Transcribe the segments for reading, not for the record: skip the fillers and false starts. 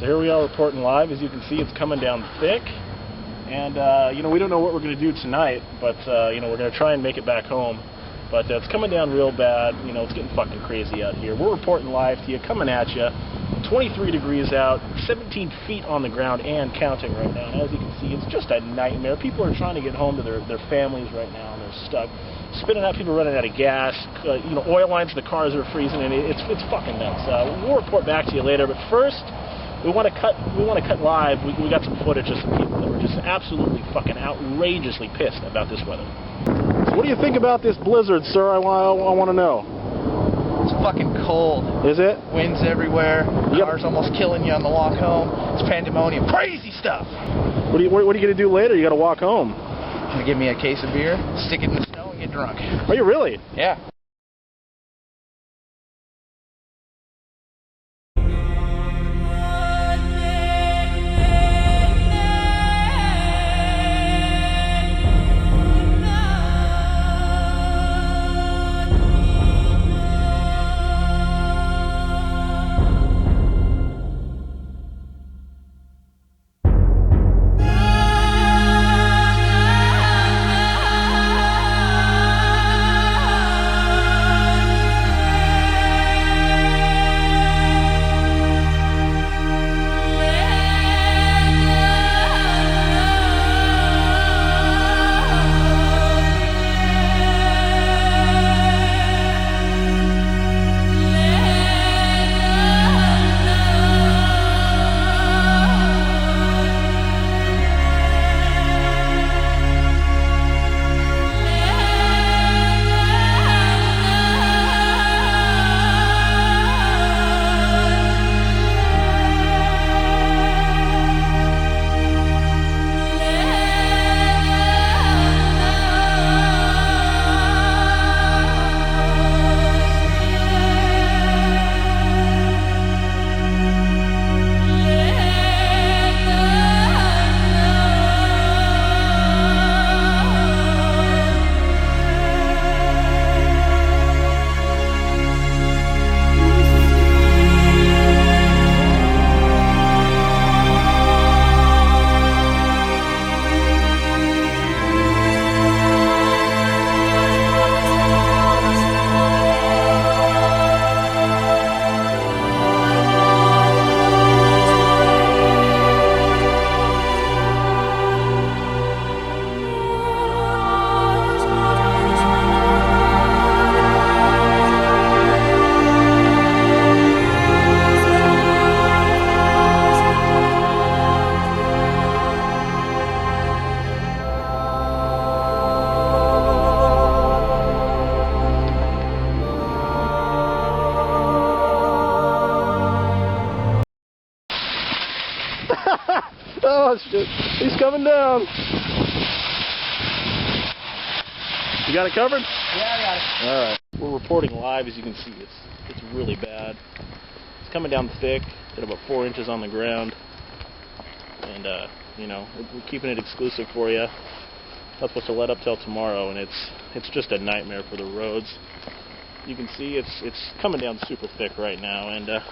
here we are reporting live. As you can see, it's coming down thick. And, we don't know what we're going to do tonight, but, we're going to try and make it back home. But it's coming down real bad. It's getting fucking crazy out here. We're reporting live to you, coming at you. 23 degrees out, 17 feet on the ground and counting right now. And as you can see, it's just a nightmare. People are trying to get home to their families right now, and they're stuck. Spinning out, people running out of gas. Oil lines, the cars are freezing, and it's fucking nuts. We'll report back to you later, but first, we want to cut live. We got some footage of some people that were just absolutely fucking outrageously pissed about this weather. So what do you think about this blizzard, sir? I want to know. It's fucking cold. Is it? Winds everywhere. Yep. Cars almost killing you on the walk home. It's pandemonium. Crazy stuff. What are you going to do later? You got to walk home. Gonna give me a case of beer, stick it in the snow, and get drunk. Are you really? Yeah. Oh shit, he's coming down. You got it covered? Yeah, I got it. Alright. We're reporting live. As you can see, it's really bad. It's coming down thick, got about 4 inches on the ground. And, we're keeping it exclusive for you. Not supposed to let up till tomorrow, and it's just a nightmare for the roads. You can see it's coming down super thick right now, and this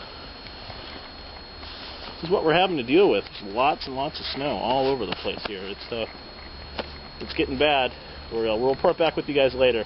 is what we're having to deal with. There's lots and lots of snow all over the place here. It's getting bad. We'll report back with you guys later.